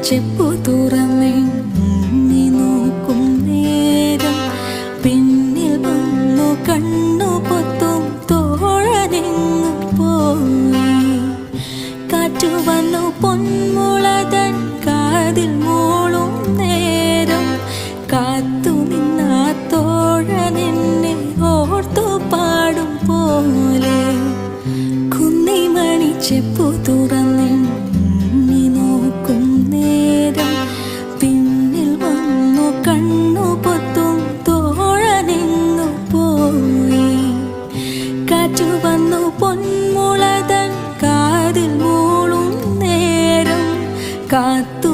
ചെപ്പു തുറന്നേ നീ നോക്കും നേരം പിന്നിൽ വന്നു കണ്ണു പൊത്തും തോഴനെങ്ങു പോയി. കാറ്റു വന്നു പൊന്മുളതൻ കാതിൽ മൂളും നേരം കാത്തു നിന്ന തോഴനെന്നെ ഓർത്തു പാടും പോലെ. കുന്നിമണി ചെപ്പു തുറന്നേ നീ നോക്കും നേരം പിന്നിൽ വന്നു കണ്ണു പൊത്തും തോഴനെങ്ങു പോയി. കാറ്റു വന്നു പൊന്മുളതൻ കാതിൽ മൂളും നേരം കാത്തു